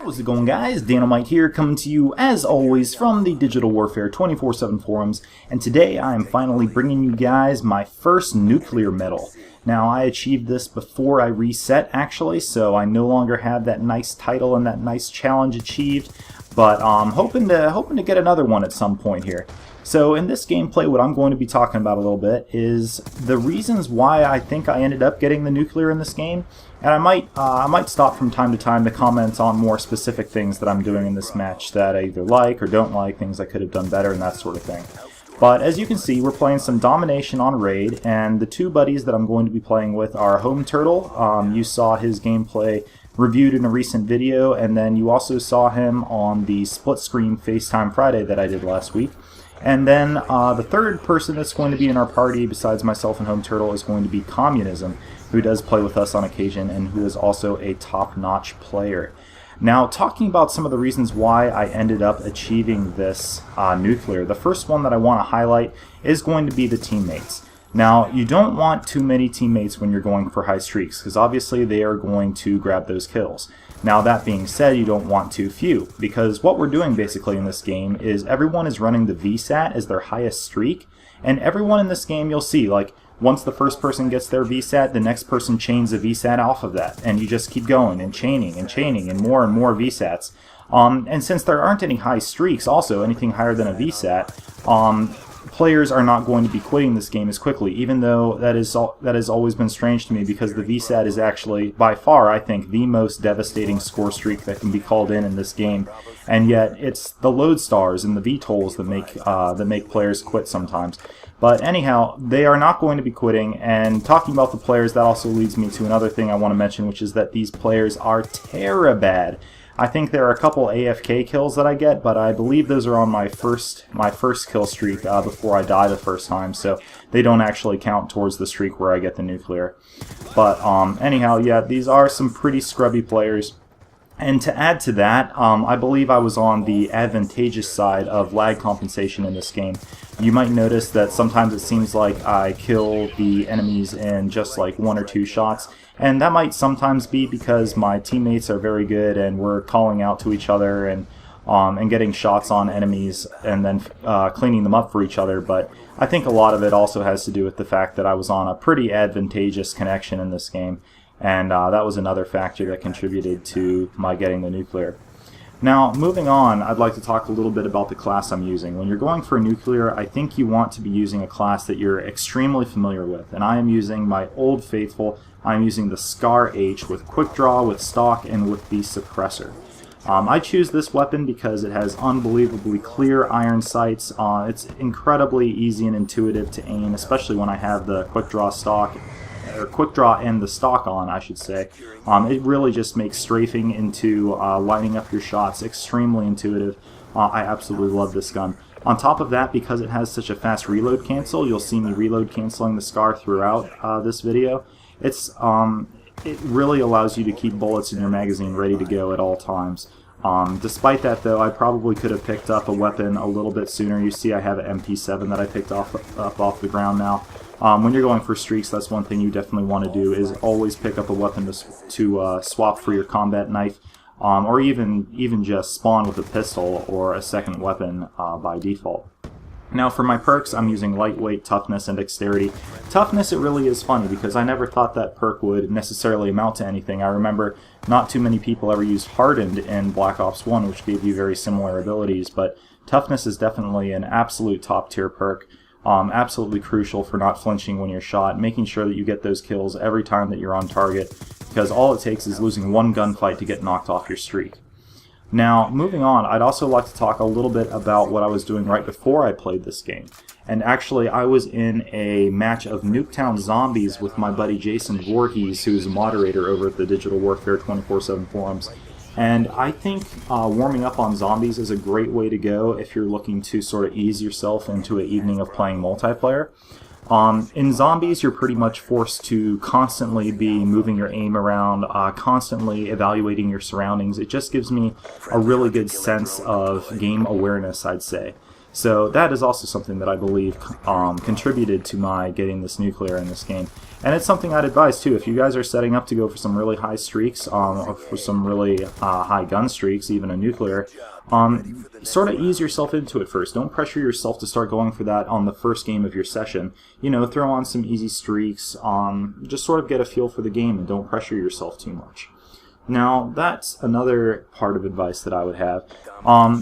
How's it going, guys? DANO here, coming to you as always from the Digital Warfare 24/7 forums, and today I am finally bringing you guys my first nuclear medal. Now, I achieved this before I reset, actually, so I no longer have that nice title and that nice challenge achieved, but I'm hoping to get another one at some point here. So in this gameplay, what I'm going to be talking about a little bit is the reasons why I think I ended up getting the nuclear in this game, and I might stop from time to time to comment on more specific things that I'm doing in this match that I either like or don't like, things I could have done better, and that sort of thing. But as you can see, we're playing some domination on raid, and the two buddies that I'm going to be playing with are Home Turtle. You saw his gameplay reviewed in a recent video, and then you also saw him on the split screen FaceTime Friday that I did last week. And then the third person that's going to be in our party, besides myself and Home Turtle, is going to be Communism, who does play with us on occasion and who is also a top-notch player. Now, talking about some of the reasons why I ended up achieving this nuclear, the first one that I want to highlight is going to be the teammates. Now, you don't want too many teammates when you're going for high streaks, because obviously they are going to grab those kills. Now, that being said, you don't want too few, because what we're doing basically in this game is everyone is running the VSAT as their highest streak, and everyone in this game you'll see, like, once the first person gets their VSAT, the next person chains a VSAT off of that, and you just keep going and chaining and more VSATs. And since there aren't any high streaks, also anything higher than a VSAT, players are not going to be quitting this game as quickly, even though that has always been strange to me, because the VSAT is actually, by far, I think, the most devastating score streak that can be called in this game, and yet it's the lodestars and the VTOLs that make players quit sometimes. But anyhow, they are not going to be quitting, and talking about the players, that also leads me to another thing I want to mention, which is that these players are terabad. I think there are a couple AFK kills that I get, but I believe those are on my first kill streak before I die the first time, so they don't actually count towards the streak where I get the nuclear. But anyhow, yeah, these are some pretty scrubby players. And to add to that, I believe I was on the advantageous side of lag compensation in this game. You might notice that sometimes it seems like I kill the enemies in just like 1 or 2 shots, and that might sometimes be because my teammates are very good and we're calling out to each other and getting shots on enemies and then cleaning them up for each other. But I think a lot of it also has to do with the fact that I was on a pretty advantageous connection in this game, and that was another factor that contributed to my getting the nuclear. Now, moving on, I'd like to talk a little bit about the class I'm using. When you're going for a nuclear, I think you want to be using a class that you're extremely familiar with, and I am using my old faithful. I'm using the Scar H with quick draw, with stock, and with the suppressor. I choose this weapon because it has unbelievably clear iron sights. It's incredibly easy and intuitive to aim, especially when I have the quick draw stock, or quick draw and the stock on, I should say. It really just makes strafing into lining up your shots extremely intuitive. I absolutely love this gun. On top of that, because it has such a fast reload cancel, you'll see me reload canceling the Scar throughout this video. It really allows you to keep bullets in your magazine ready to go at all times. Despite that, though, I probably could have picked up a weapon a little bit sooner. You see I have an MP7 that I picked up off the ground now. When you're going for streaks, that's one thing you definitely want to do, is always pick up a weapon to swap for your combat knife, or even just spawn with a pistol or a second weapon by default. Now for my perks, I'm using lightweight, toughness, and dexterity. Toughness, it really is funny, because I never thought that perk would necessarily amount to anything. I remember not too many people ever used Hardened in Black Ops 1, which gave you very similar abilities, but toughness is definitely an absolute top tier perk. Absolutely crucial for not flinching when you're shot, making sure that you get those kills every time that you're on target, because all it takes is losing one gunfight to get knocked off your streak. Now, moving on, I'd also like to talk a little bit about what I was doing right before I played this game. And actually, I was in a match of Nuketown Zombies with my buddy Jason Voorhees, who's a moderator over at the Digital Warfare 24/7 forums. And I think warming up on zombies is a great way to go if you're looking to sort of ease yourself into an evening of playing multiplayer. In zombies, you're pretty much forced to constantly be moving your aim around, constantly evaluating your surroundings. It just gives me a really good sense of game awareness, I'd say. So that is also something that I believe contributed to my getting this nuclear in this game. And it's something I'd advise too. If you guys are setting up to go for some really high streaks, or for some really high gun streaks, even a nuclear, sort of ease yourself into it first. Don't pressure yourself to start going for that on the first game of your session. You know, throw on some easy streaks, just sort of get a feel for the game and don't pressure yourself too much. Now, that's another part of advice that I would have.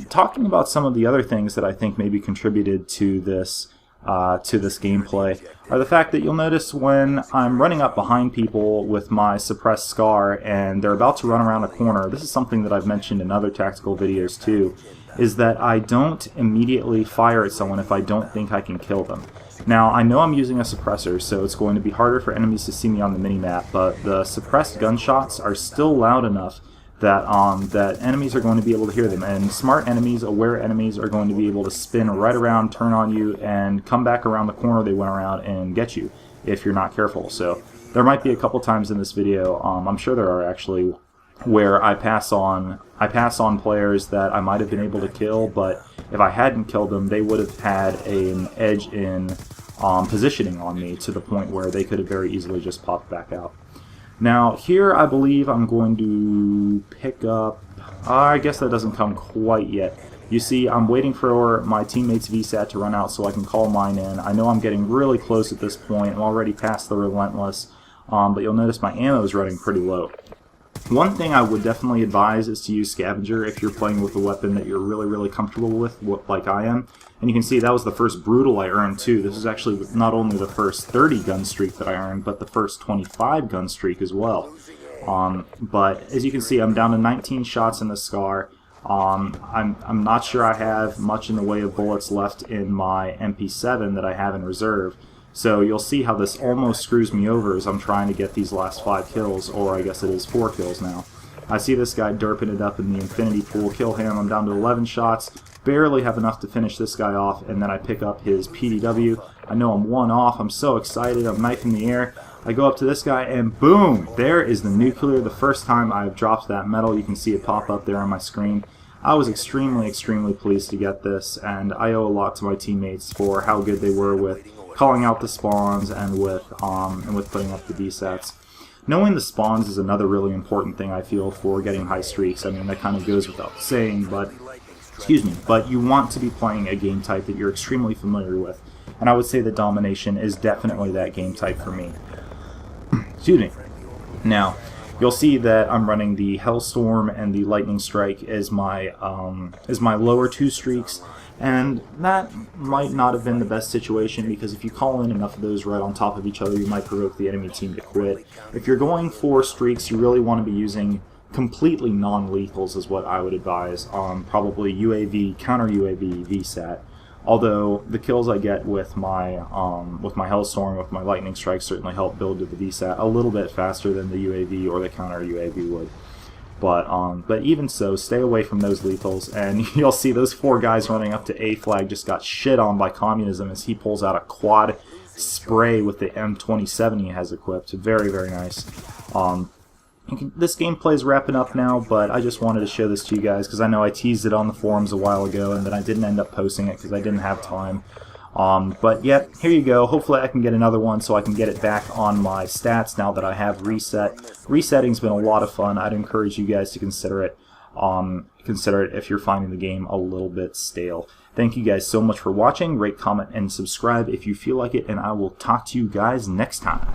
Talking about some of the other things that I think maybe contributed to this gameplay are the fact that you'll notice when I'm running up behind people with my suppressed scar and they're about to run around a corner, this is something that I've mentioned in other tactical videos too, is that I don't immediately fire at someone if I don't think I can kill them. Now, I know I'm using a suppressor, so it's going to be harder for enemies to see me on the minimap, but the suppressed gunshots are still loud enough that that enemies are going to be able to hear them, and smart enemies, aware enemies, are going to be able to spin right around, turn on you, and come back around the corner they went around and get you if you're not careful. So there might be a couple times in this video, I'm sure there are actually, where I pass on players that I might have been able to kill, but if I hadn't killed them, they would have had an edge in positioning on me to the point where they could have very easily just popped back out. Now, here I believe I'm going to pick up... I guess that doesn't come quite yet. You see, I'm waiting for my teammate's VSAT to run out so I can call mine in. I know I'm getting really close at this point. I'm already past the Relentless, but you'll notice my ammo is running pretty low. One thing I would definitely advise is to use Scavenger if you're playing with a weapon that you're really comfortable with, like I am. And you can see that was the first Brutal I earned too. This is actually not only the first 30 gun streak that I earned, but the first 25 gun streak as well. But as you can see, I'm down to 19 shots in the Scar. I'm not sure I have much in the way of bullets left in my MP7 that I have in reserve. So you'll see how this almost screws me over as I'm trying to get these last 5 kills, or I guess it is 4 kills now. I see this guy derping it up in the infinity pool, kill him, I'm down to 11 shots, barely have enough to finish this guy off, and then I pick up his PDW. I know I'm 1 off, I'm so excited, I'm knife in the air. I go up to this guy and boom! There is the nuclear, the first time I've dropped that medal. You can see it pop up there on my screen. I was extremely pleased to get this, and I owe a lot to my teammates for how good they were with calling out the spawns and with putting up the VSATs. Knowing the spawns is another really important thing I feel for getting high streaks. I mean, that kind of goes without saying, but you want to be playing a game type that you're extremely familiar with. And I would say that Domination is definitely that game type for me. Excuse me. Now, you'll see that I'm running the Hellstorm and the Lightning Strike as my lower 2 streaks, and that might not have been the best situation, because if you call in enough of those right on top of each other, you might provoke the enemy team to quit. If you're going for streaks, you really want to be using completely non-lethals is what I would advise. Probably UAV, counter UAV, VSAT. Although the kills I get with my Hellstorm, with my Lightning Strike, certainly help build to the VSAT a little bit faster than the UAV or the counter UAV would. But even so, stay away from those lethals, and you'll see those 4 guys running up to A flag just got shit on by Communism as he pulls out a quad spray with the M27 he has equipped. Very nice. This gameplay is wrapping up now, but I just wanted to show this to you guys because I know I teased it on the forums a while ago and then I didn't end up posting it because I didn't have time. But yeah, here you go. Hopefully I can get another one so I can get it back on my stats now that I have reset. Resetting's been a lot of fun. I'd encourage you guys to consider it. Consider it if you're finding the game a little bit stale. Thank you guys so much for watching. Rate, comment, and subscribe if you feel like it, and I will talk to you guys next time.